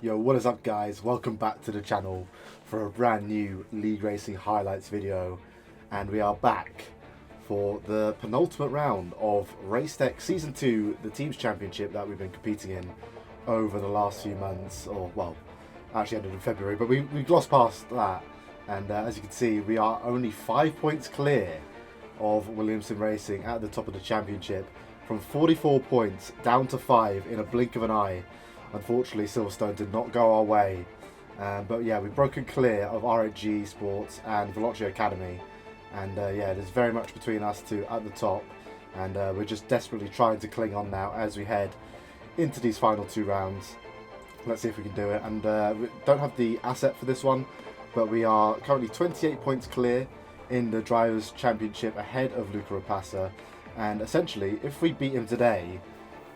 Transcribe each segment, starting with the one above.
Yo, what is up guys? Welcome back to the channel for a brand new League Racing highlights video, and we are back for the penultimate round of RaceTech Season 2, the Teams Championship that we've been competing in over the last few months, or well, actually ended in February, but we glossed past that, and as you can see we are only 5 points clear of Williamson Racing at the top of the championship, from 44 points down to 5 in a blink of an eye. Unfortunately, Silverstone did not go our way, but yeah, we've broken clear of RHG Sports and Velocio Academy, and yeah, it is very much between us two at the top, and we're just desperately trying to cling on now as we head into these final 2 rounds. Let's see if we can do it, and we don't have the asset for this one, but we are currently 28 points clear in the Drivers' Championship ahead of Luca Rapassa, and essentially, if we beat him today,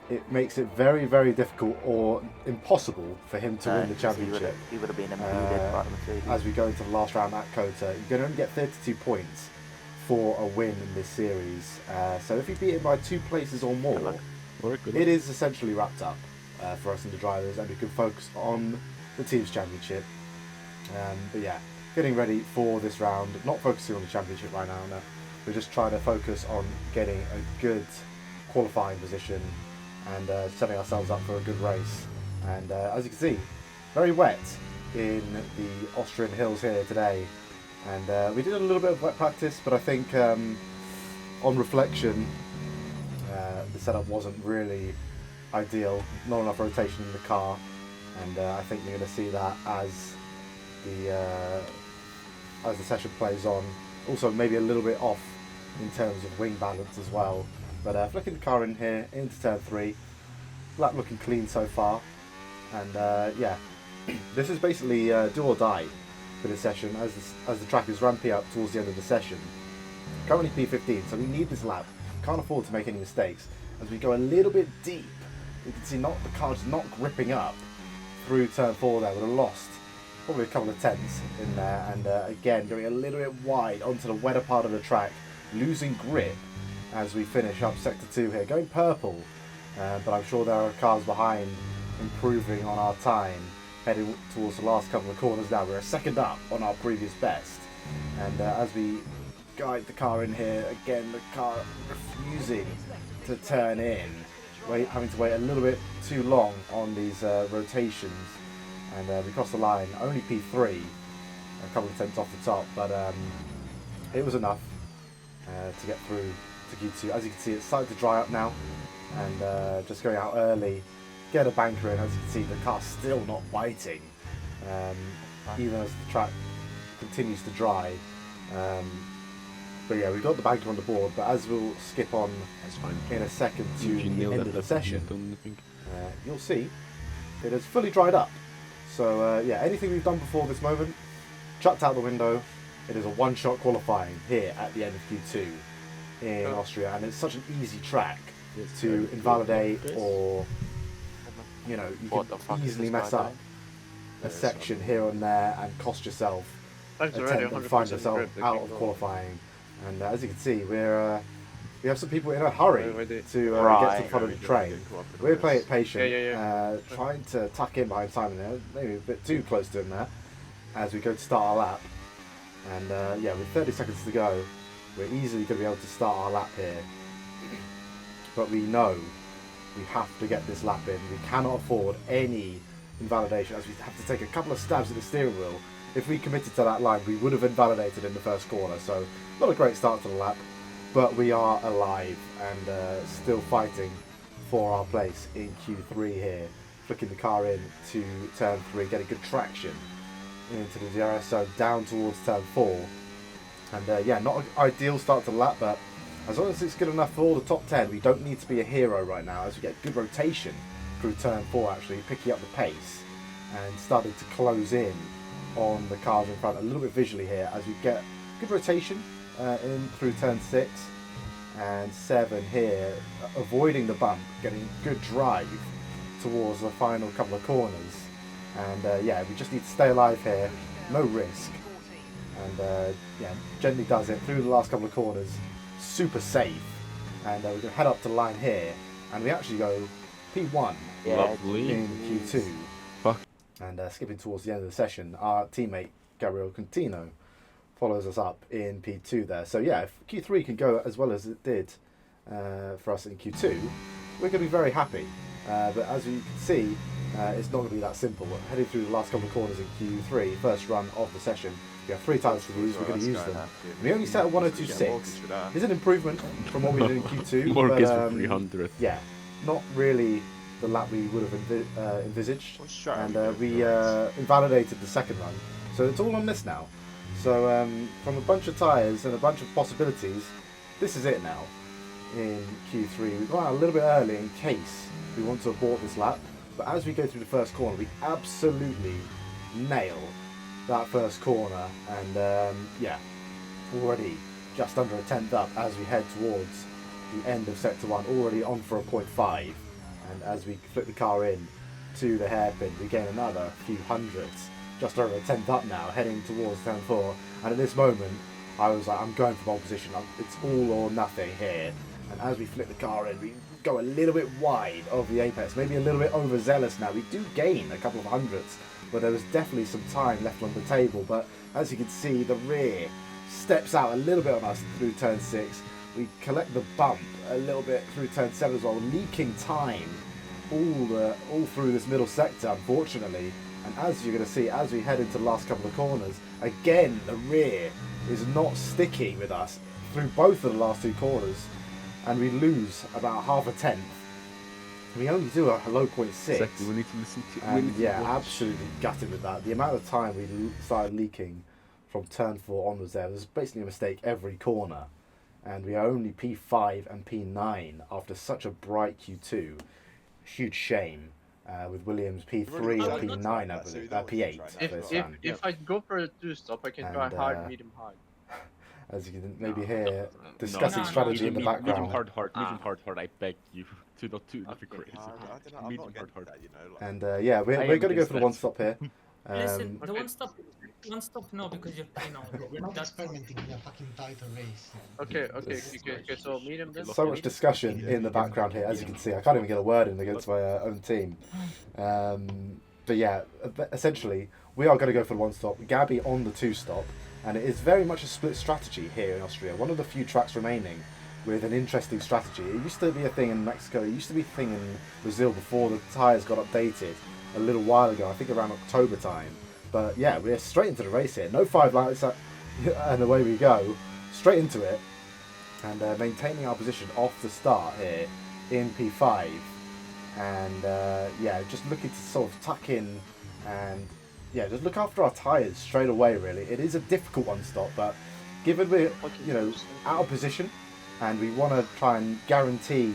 it makes it very, very difficult or impossible for him to win the championship. He would have been impeded by the Mercedes. As we go into the last round at Kota, you can only get 32 points for a win in this series. So if you beat it by 2 places or more, it is essentially wrapped up for us in the drivers, and we can focus on the Teams Championship. But yeah, getting ready for this round, not focusing on the championship right now, no. We're just trying to focus on getting a good qualifying position and setting ourselves up for a good race. And as you can see, very wet in the Austrian hills here today, and we did a little bit of wet practice, but I think on reflection the setup wasn't really ideal, not enough rotation in the car, and I think you're going to see that as the session plays on. Also maybe a little bit off in terms of wing balance as well. But flicking the car in here into turn 3, lap looking clean so far, and yeah, this is basically do or die for this session as the track is ramping up towards the end of the session. Currently P15, so we need this lap. Can't afford to make any mistakes. As we go a little bit deep, you can see the car's not gripping up through turn 4 there. We'd have lost probably a couple of tenths in there, and again going a little bit wide onto the wetter part of the track, losing grip as we finish up sector 2 here, going purple, but I'm sure there are cars behind improving on our time, heading towards the last couple of corners now. We're a second up on our previous best, and as we guide the car in here, again the car refusing to turn in, having to wait a little bit too long on these rotations, and we crossed the line, only P3, a couple of tenths off the top, but it was enough to get through to Q2. As you can see, it's starting to dry up now, and just going out early, get a banker in. As you can see, the car's still not biting, even as the track continues to dry. But yeah, we've got the banker on the board, but as we'll skip on in a second to the end of the session, you'll see it has fully dried up. So yeah, anything we've done before this moment, chucked out the window. It is a one-shot qualifying here at the end of Q2 in Austria, and it's such an easy track to invalidate, or you know, you can easily mess up a section here and there and cost yourself attempt and find yourself out of qualifying. And as you can see, we have some people in a hurry to get to the front of the train. We're playing it patient, trying to tuck in behind Simon there, maybe a bit too close to him there, as we go to start our lap. And yeah, with 30 seconds to go, we're easily going to be able to start our lap here. But we know we have to get this lap in. We cannot afford any invalidation, as we have to take a couple of stabs at the steering wheel. If we committed to that line, we would have invalidated in the first corner. So not a great start to the lap, but we are alive and still fighting for our place in Q3 here. Flicking the car in to turn 3, getting good traction into the DRS zone down towards turn 4, and yeah, not an ideal start to the lap, but as long as it's good enough for all the top 10, we don't need to be a hero right now, as we get good rotation through turn 4, actually picking up the pace and starting to close in on the cars in front a little bit visually here, as we get good rotation in through turn 6 and 7 here, avoiding the bump, getting good drive towards the final couple of corners. And yeah, we just need to stay alive here, no risk, and yeah, gently does it through the last couple of corners, super safe, and we're going to head up to the line here, and we actually go P1 Lovely. in Q2. And skipping towards the end of the session, our teammate Gabriel Contino follows us up in P2 there. So yeah, if Q3 can go as well as it did for us in Q2, we're going to be very happy. But as you can see, it's not going to be that simple. We're heading through the last couple of corners in Q3, first run of the session. We have 3 times to use, we're going to use them. We only set a 102.6. It's an improvement from what we did in Q2. Mortgage but, for 300. Yeah, not really the lap we would have envisaged. And we invalidated the second run. So it's all on this now. So from a bunch of tyres and a bunch of possibilities, this is it now in Q3. We've gone out a little bit early in case we want to abort this lap. But as we go through the first corner, we absolutely nail that first corner. And yeah, already just under a tenth up as we head towards the end of Sector 1, already on for a 0.5. And as we flip the car in to the hairpin, we gain another few hundredths. Just over a tenth up now, heading towards turn 4. And at this moment, I was like, I'm going for pole position. It's all or nothing here. And as we flip the car in, we go a little bit wide of the apex, maybe a little bit overzealous now. We do gain a couple of hundredths, but there was definitely some time left on the table. But as you can see, the rear steps out a little bit on us through turn 6. We collect the bump a little bit through turn 7 as well, leaking time all through this middle sector, unfortunately. And as you're going to see, as we head into the last couple of corners, again, the rear is not sticking with us through both of the last 2 corners, and we lose about half a tenth. We only do a low 0.6. Exactly, we need to listen to And yeah, absolutely gutted with that. The amount of time we started leaking from turn 4 onwards there was basically a mistake every corner. And we are only P5 and P9 after such a bright Q2. Huge shame. With Williams P3 and P9, I believe, P8. If I go for a 2-stop, I can try hard, medium, hard. As you can maybe hear, discussing strategy in the background. Medium hard, I beg you to not be crazy. Medium hard. And yeah, we're going to go for the 1-stop here. Listen, the one stop no, because you're we're not experimenting in a fucking title race. Okay, so medium then. So much discussion in the background here, as you can see. I can't even get a word in against my own team. But yeah, essentially, we are going to go for the 1-stop. Gabby on the 2-stop. And it is very much a split strategy here in Austria. One of the few tracks remaining with an interesting strategy. It used to be a thing in Mexico. It used to be a thing in Brazil before the tyres got updated a little while ago. I think around October time. But yeah, we're straight into the race here. No 5 lights, and away we go. Straight into it. And maintaining our position off the start here in P5. And yeah, just looking to sort of tuck in and yeah, just look after our tyres straight away, really. It is a difficult 1-stop, but given we're, out of position and we want to try and guarantee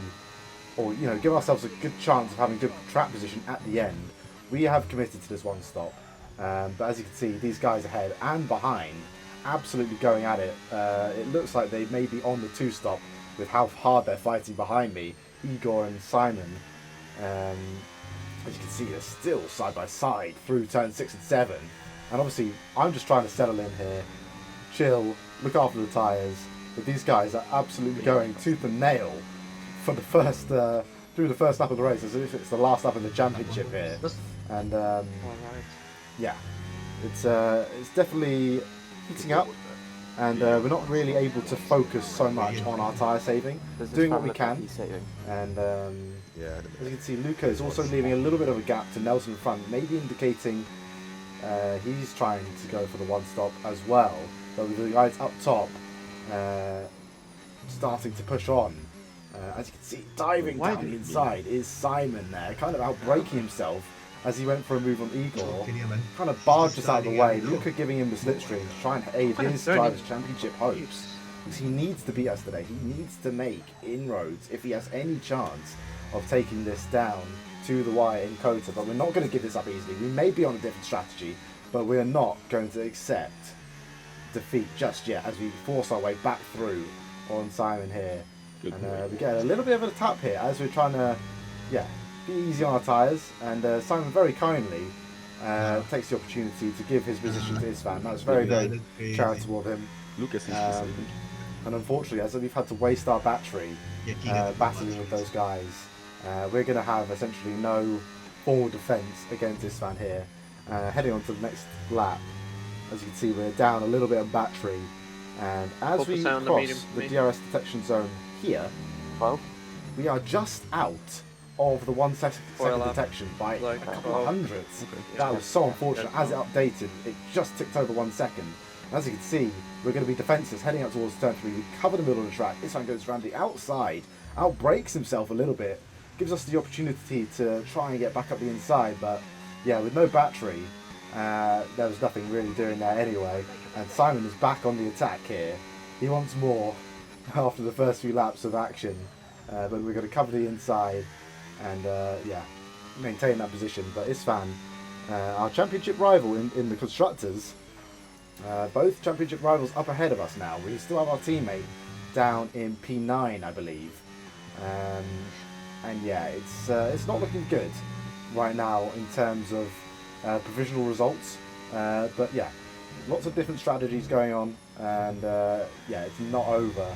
or, give ourselves a good chance of having good track position at the end, we have committed to this 1-stop. But as you can see, these guys ahead and behind, absolutely going at it. It looks like they may be on the 2-stop with how hard they're fighting behind me, Igor and Simon. As you can see, they're still side by side through turn 6 and 7. And obviously, I'm just trying to settle in here, chill, look after the tyres. But these guys are absolutely going tooth and nail for the first, through the first lap of the race, as if it's the last lap in the championship here. And yeah, it's definitely heating up. And we're not really able to focus so much on our tyre saving, doing what we can. And as you can see, Luca is also leaving a little bit of a gap to Nelson in front, maybe indicating he's trying to go for the 1-stop as well. But with the guys up top starting to push on, as you can see, diving down the inside is Simon there, kind of outbraking himself as he went for a move on Igor, kind of barged us out of the way. Luca giving him the slipstream to try and aid his driver's championship hopes. Because he needs to beat us today. He needs to make inroads if he has any chance of taking this down to the wire in Kota. But we're not going to give this up easily. We may be on a different strategy, but we're not going to accept defeat just yet as we force our way back through on Simon here. And we get a little bit of a tap here as we're trying to, be easy on our tyres. And Simon very kindly takes the opportunity to give his position to Isvan. That was very, very charitable of him. Lucas is and unfortunately, as we've had to waste our battery battling with those guys, we're going to have essentially no formal defence against Isvan here. heading on to the next lap. As you can see, we're down a little bit of battery, and as Focus we on the cross medium, the medium. DRS detection zone here, 12. we are just out of the 1 second Lap. detection by Like, a couple of 12. hundredths. Okay. That was so unfortunate. Yeah. As it updated, it just ticked over 1 second. And as you can see, we're going to be defenseless heading out towards turn 3. We cover the middle of the track. This one goes around the outside, outbrakes himself a little bit, gives us the opportunity to try and get back up the inside. But yeah, with no battery, there was nothing really doing there anyway. And Simon is back on the attack here. He wants more after the first few laps of action. But we're going to cover the inside and yeah, maintain that position. But Isfan, our championship rival in the constructors, both championship rivals up ahead of us now. We still have our teammate down in P9, I believe. And yeah, it's not looking good right now in terms of provisional results. But yeah, lots of different strategies going on, and yeah, it's not over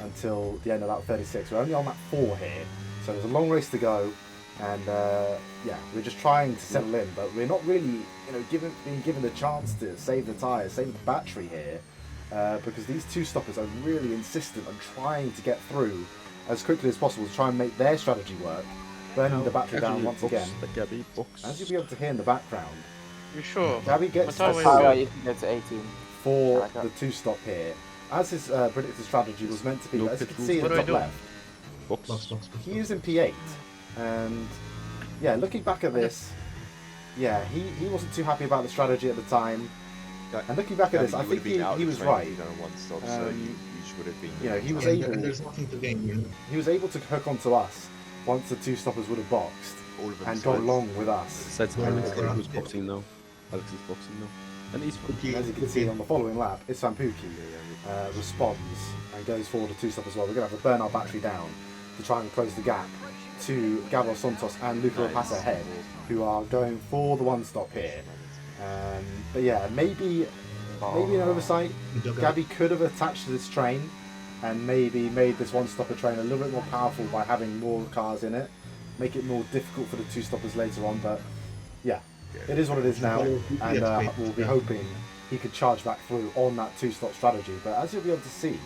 until the end of lap 36. We're only on lap 4 here, so there's a long race to go, and yeah, we're just trying to settle in, but we're not really, being given the chance to save the tyres, save the battery here, because these two stoppers are really insistent on trying to get through as quickly as possible to try and make their strategy work, burning the battery down once again. As you'll be able to hear in the background, You sure? Gabby gets My the tyre How is about good. you can go to 18? for like that. the two-stop here. As his predicted strategy was meant to be, No but as you pit can see in What the do I top do? left, Box. he is in P8, and yeah, looking back at this, yeah, he wasn't too happy about the strategy at the time, and looking back at this, I think he was right. He was And able there's nothing to gain. he was able to hook onto us once the two stoppers would have boxed and go along with us. Besides Alex, who's boxing now. Alex is boxing now. And he's fine. Okay. As you can see on the following lap, Isfan Pookie responds and goes forward to two-stop as well. We're going to have to burn our battery down to try and close the gap to Gabriel Santos and Luca Rapassa ahead, who are going for the one-stop here. But yeah, maybe an oversight. Gabby could have attached to this train and maybe made this one-stopper train a little bit more powerful by having more cars in it, make it more difficult for the two-stoppers later on. But yeah, it is what it is now, and we'll be hoping he could charge back through on that two-stop strategy. But as you'll be able to see,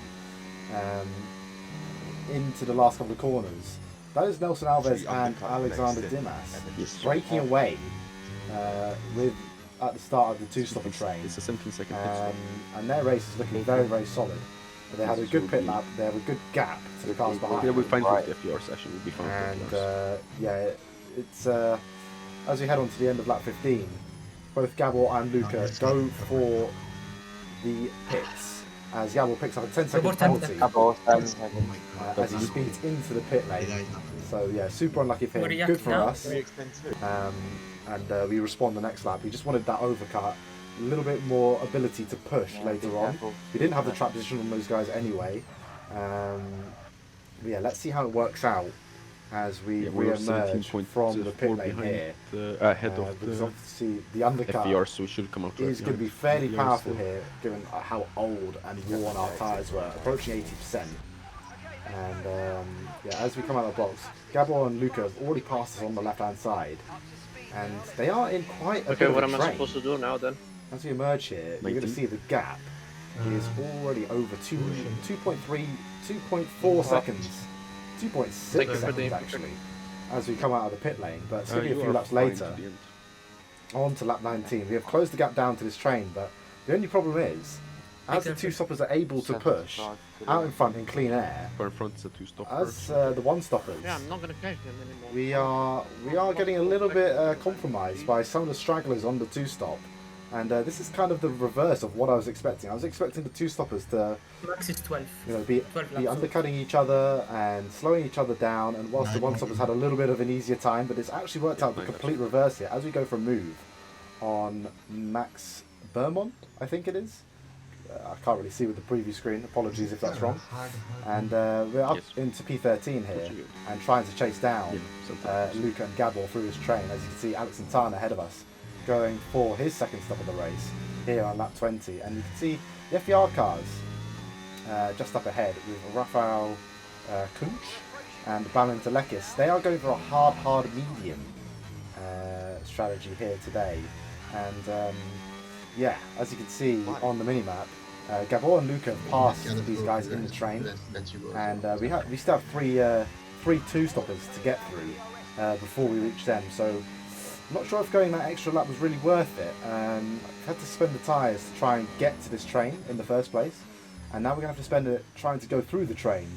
into the last couple of corners, that is Nelson Alves and Alexander Dimas breaking away at the start of the two-stopper train, It's a 17-second pit stop. and their race is looking very, very solid. They had a good pit lap, they have a good gap to the cars behind. Yeah, we'll find Right. 50 FPR session. We'll be fine. And yeah, it's as we head on to the end of lap 15, both Gabor and Luca go for the pits as Gabor picks up a 10-second penalty Couple, 7 as seconds. he speeds into the pit lane. So yeah, super unlucky for him. Good for us. And we respond the next lap. We just wanted that overcut, a little bit more ability to push later on. We didn't have the trap position on those guys anyway. But yeah, let's see how it works out as we we're re-emerge 17.4 from the pit lane behind here. ahead of Because the obviously the undercut FPR, so we should come out is going to be fairly powerful here, given how old and worn our tyres were, approaching 80%. And yeah, as we come out of the box, Gabor and Luca have already passed us on the left-hand side, and they are in quite a Okay, bit what of am a I train. supposed to do now then? As we emerge here, you're going to see the gap is already over 2.3, 2.4 seconds, 2.6 Thank you for the seconds info. actually, as we come out of the pit lane. But skipping a you few are laps fine later, to the end. on to lap 19, we have closed the gap down to this train, but the only problem is, as the two stoppers are able to push out in front in clean air, Far in front is a two-stopper. as the one stoppers, Yeah, I'm not gonna catch them anymore. we are getting a little bit compromised by some of the stragglers on the two stop, and this is kind of the reverse of what I was expecting. I was expecting the two stoppers to Max is 12. be 12 laps. undercutting each other and slowing each other down, and whilst the one stoppers had a little bit of an easier time, but it's actually worked out the complete reverse here as we go for a move on Max Bermond, I think it is. I can't really see with the preview screen, apologies if that's wrong. And we're up into P13 here and trying to chase down Luca and Gabor through his train. As you can see, Alex and Tana ahead of us going for his second stop of the race here on lap 20. And you can see the FPR cars just up ahead with Rafael Kunch and Balin Telekis. They are going for a hard medium strategy here today. And yeah, as you can see on the minimap, Gabor and Luca have passed these guys in the train, and we still have three two-stoppers to get through before we reach them. So I'm not sure if going that extra lap was really worth it. I've had to spend the tyres to try and get to this train in the first place, and now we're going to have to spend it trying to go through the train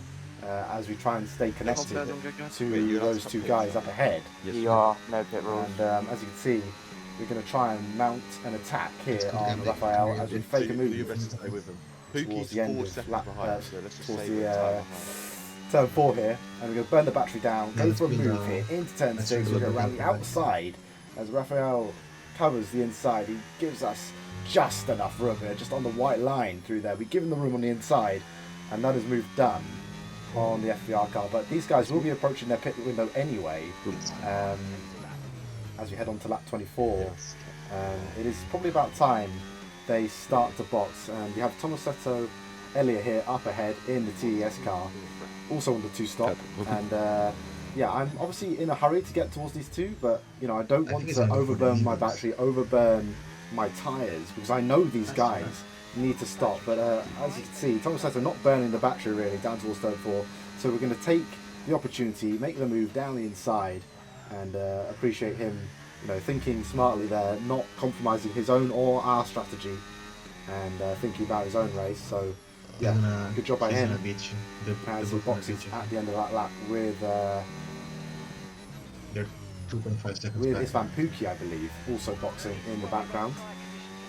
as we try and stay connected to those two guys up ahead. GR, no pit rules. And as you can see, we're going to try and mount an attack here on Raphael as we fake a move towards the end of lap, towards the turn 4 here, and we're going to burn the battery down, go for a move here into turn 6, we're going to around the outside as Raphael covers the inside. He gives us just enough room here, just on the white line through there. We give him the room on the inside, and that is move done on the FVR car, but these guys will be approaching their pit window anyway as we head on to lap 24. It is probably about time they start to box, and you have Tomasetto Elia here up ahead in the TES car, also on the 2-stop, and yeah, I'm obviously in a hurry to get towards these two, but you know, I don't want to overburn my battery, overburn my tyres, because I know these guys need to stop. But as you can see, Tomasetto not burning the battery really down towards turn 4, so we're going to take the opportunity, make the move down the inside, and appreciate him, you know, thinking smartly there, not compromising his own or our strategy, and thinking about his own race. So yeah, good job by him as he boxes at the end of that lap with 2.5 seconds with back. Isvan Pukki, I believe, also boxing in the background.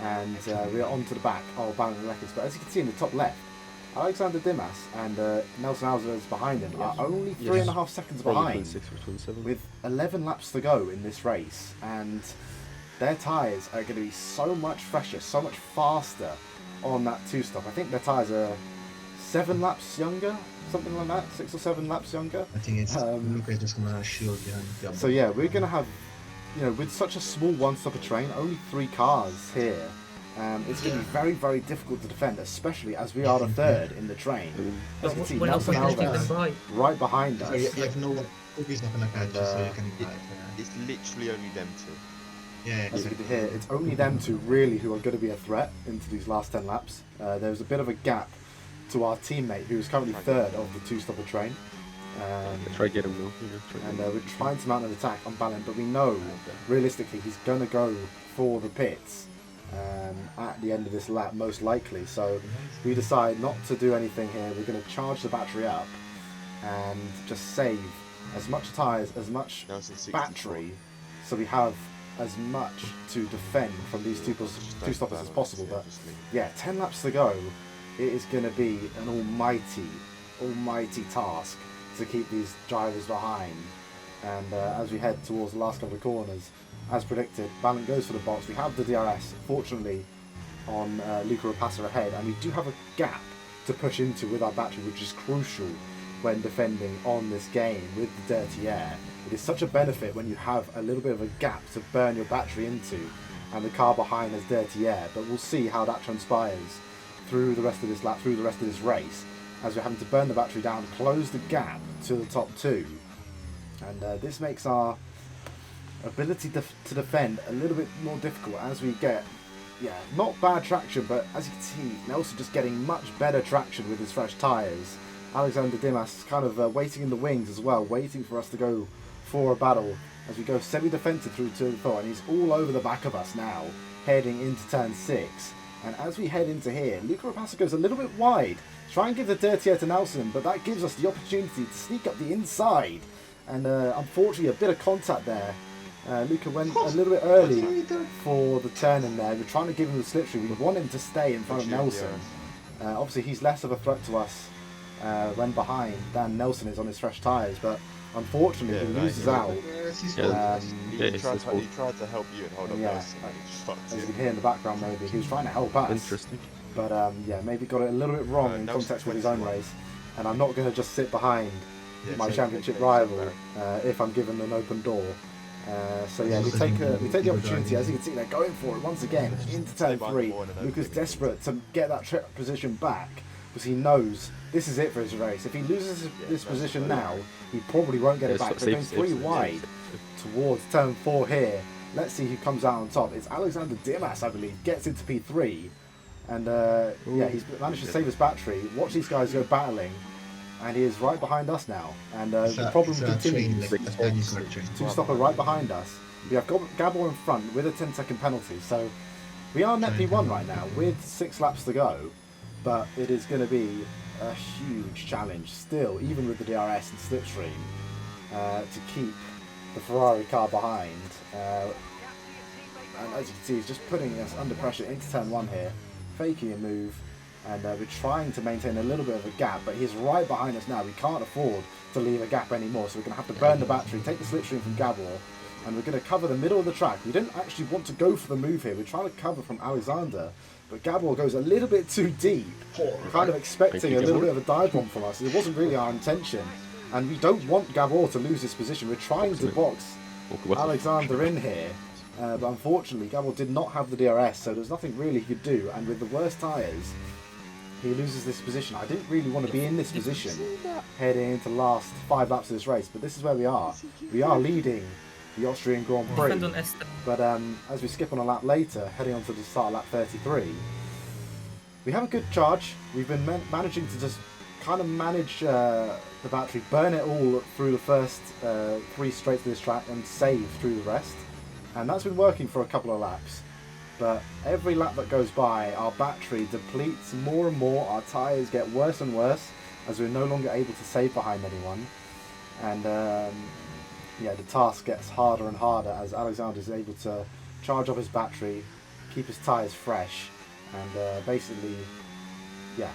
And we are on to the back of Ballon Records. But as you can see in the top left, Alexander Dimas and Nelson Alvarez behind him are only 3.5 seconds behind, with 11 laps to go in this race. And their tyres are going to be so much fresher, so much faster on that 2-stop. I think their tyres are 7 laps younger, something like that, 6 or 7 laps younger. I think it's Luca is just gonna shield behind the So yeah, we're going to have, you know, with such a small one-stopper train, only 3 cars here, it's going to be very, very difficult to defend, especially as we are the third in the train. As you can see, Nelson Alvarez right behind us. So you have no one. He's not gonna catch you, so you can. It's literally only them two. Yeah. As you can hear, it's only them two really who are going to be a threat into these last 10 laps. There's a bit of a gap to our teammate, who is currently third of the 2-stopper train. Try get him though. And we're trying to mount an attack on Balin, but we know realistically he's going to go for the pits at the end of this lap, most likely. So we decide not to do anything here. We're going to charge the battery up and just save as much tyres, as much battery, so we have as much to defend from these two stoppers as possible. But yeah, 10 laps to go. It is going to be an almighty task to keep these drivers behind. And as we head towards the last couple of corners, as predicted, Balin goes for the box. We have the DRS, fortunately, on Luca Rapassa ahead, and we do have a gap to push into with our battery, which is crucial when defending on this game with the dirty air. It is such a benefit when you have a little bit of a gap to burn your battery into, and the car behind has dirty air. But we'll see how that transpires through the rest of this lap, through the rest of this race, as we're having to burn the battery down, close the gap to the top 2. And this makes our ability to defend a little bit more difficult as we get, not bad traction, but as you can see, Nelson just getting much better traction with his fresh tyres. Alexander Dimas kind of waiting in the wings as well, waiting for us to go for a battle as we go semi-defensive through turn 4, and he's all over the back of us now, heading into turn 6. And as we head into here, Luca Rapassa goes a little bit wide, try and give the dirty air to Nelson, but that gives us the opportunity to sneak up the inside. And unfortunately, a bit of contact there. Luca went a little bit early for the turn in there. We're trying to give him the slipstream. We want him to stay in front of Nelson. Obviously, he's less of a threat to us when behind than Nelson is on his fresh tyres, but unfortunately, he loses out. He tried to help you and hold up Nelson. As you can hear in the background, maybe he was trying to help us. Interesting. But maybe got it a little bit wrong in context with his own race. And I'm not going to just sit behind my championship rival if I'm given an open door. So yeah, we take the opportunity. As you can see, they're going for it once again into turn 3. Luca's desperate to get that trip position back because he knows this is it for his race. If he loses this position now, he probably won't get it back. They're going 3 wide towards turn 4 here, let's see who comes out on top. It's Alexander Dimas, I believe, gets into P3. And yeah, he's managed to save his battery. Watch these guys go battling. And he is right behind us now. And the problem continues. Two-stopper right behind us. We have Gabor in front with a 10-second penalty. So we are net P1 right now with 6 laps to go. But it is going to be a huge challenge still, even with the DRS and slipstream, to keep the Ferrari car behind. And as you can see, he's just putting us under pressure into turn 1 here, faking a move, and we're trying to maintain a little bit of a gap, but he's right behind us now. We can't afford to leave a gap anymore, so we're going to have to burn the battery, take the slipstream from Gabor, and we're going to cover the middle of the track. We didn't actually want to go for the move here. We're trying to cover from Alexander, but Gabor goes a little bit too deep. We're kind of expecting a little bit of a dive bomb from us. It wasn't really our intention, and we don't want Gabor to lose his position. We're trying to box Alexander in here, but unfortunately Gabor did not have the DRS, so there's nothing really he could do, and with the worst tyres, he loses this position. I didn't really want to be in this position heading into the last 5 laps of this race, but this is where we are. We are leading the Austrian Grand Prix, but as we skip on a lap later, heading on to the start of lap 33, we have a good charge. We've been managing to just kind of manage the battery, burn it all through the first 3 straights of this track and save through the rest, and that's been working for a couple of laps. But every lap that goes by, our battery depletes more and more, our tyres get worse and worse as we're no longer able to save behind anyone, and yeah, the task gets harder and harder as Alexander is able to charge up his battery, keep his tyres fresh, and basically, yeah,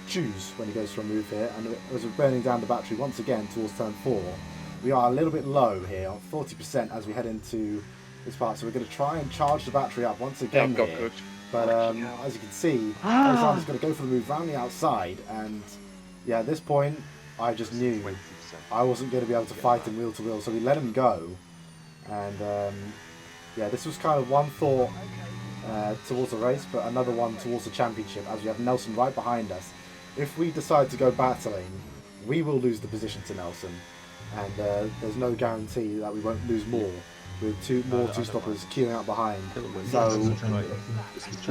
choose when he goes for a move here. And as we're burning down the battery once again towards turn 4, we are a little bit low here, on 40% as we head into this part, so we're going to try and charge the battery up once again here. But as you can see, Alexander's going to go for the move round the outside, and yeah, at this point, I just knew I wasn't going to be able to fight him wheel to wheel, so we let him go. And yeah, this was kind of one thought towards the race, but another one towards the championship, as we have Nelson right behind us. If we decide to go battling, we will lose the position to Nelson, and there's no guarantee that we won't lose more with more two-stoppers queuing out behind. So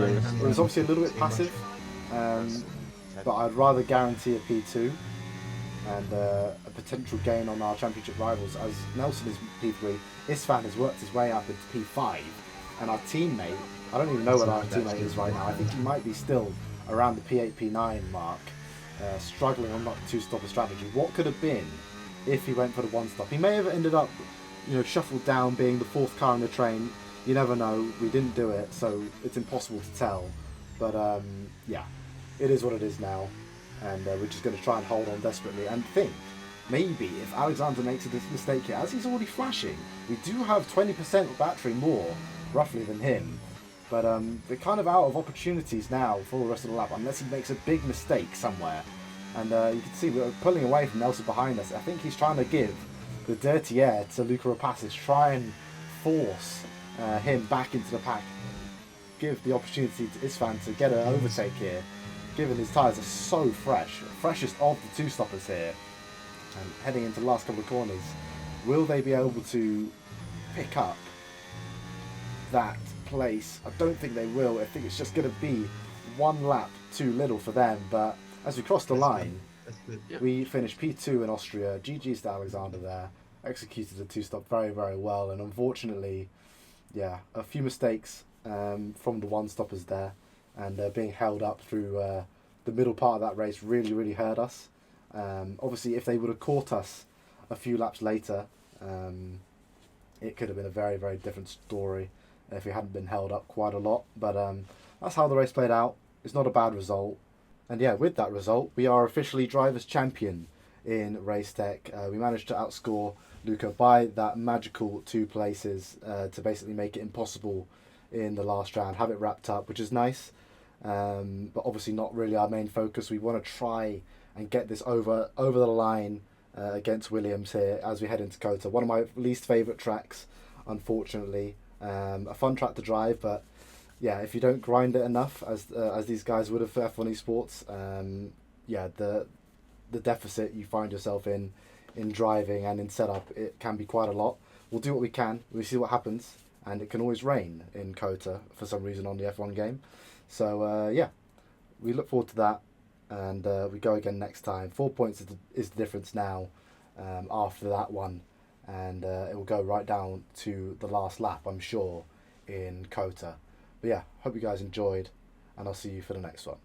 it was obviously a little bit passive, but I'd rather guarantee a P2 and a potential gain on our championship rivals, as Nelson is P3, Isfan has worked his way up into P5, and our teammate, I don't even know where our teammate is right now. I think he might be still around the P8, P9 mark, struggling on that two-stopper strategy. What could have been if he went for the one-stop? He may have ended up, you know, shuffled down, being the 4th car in the train. You never know. We didn't do it, so it's impossible to tell. But yeah, it is what it is now, and we're just going to try and hold on desperately and think maybe if Alexander makes a mistake here, as he's already flashing, we do have 20% battery more roughly than him, but we're kind of out of opportunities now for the rest of the lap unless he makes a big mistake somewhere. And you can see we're pulling away from Nelson behind us. I think he's trying to give the dirty air to Luca Rapacis, try and force him back into the pack, give the opportunity to Isfan to get an overtake here, given his tyres are so fresh, freshest of the two-stoppers here, and heading into the last couple of corners. Will they be able to pick up that place? I don't think they will. I think it's just going to be one lap too little for them, but as we cross the line, we finished P2 in Austria. GG's to Alexander there. Executed the two-stop very, very well, and unfortunately, yeah, a few mistakes from the one-stoppers there, and being held up through the middle part of that race really, really hurt us. Obviously, if they would have caught us a few laps later, it could have been a very, very different story if we hadn't been held up quite a lot. But that's how the race played out. It's not a bad result. And yeah, with that result, we are officially Drivers' Champion in RaceTech. We managed to outscore Luca by that magical 2 places to basically make it impossible in the last round, have it wrapped up, which is nice. But obviously not really our main focus. We want to try and get this over the line against Williams here as we head into COTA. One of my least favourite tracks, unfortunately. A fun track to drive, but yeah, if you don't grind it enough, as these guys would have for F1 Esports, yeah, the deficit you find yourself in driving and in setup, it can be quite a lot. We'll do what we can. We'll see what happens, and it can always rain in Kota for some reason on the F1 game. So yeah, we look forward to that, and we go again next time. 4 points is the difference now after that one, and it will go right down to the last lap, I'm sure, in Kota. But yeah, hope you guys enjoyed, and I'll see you for the next one.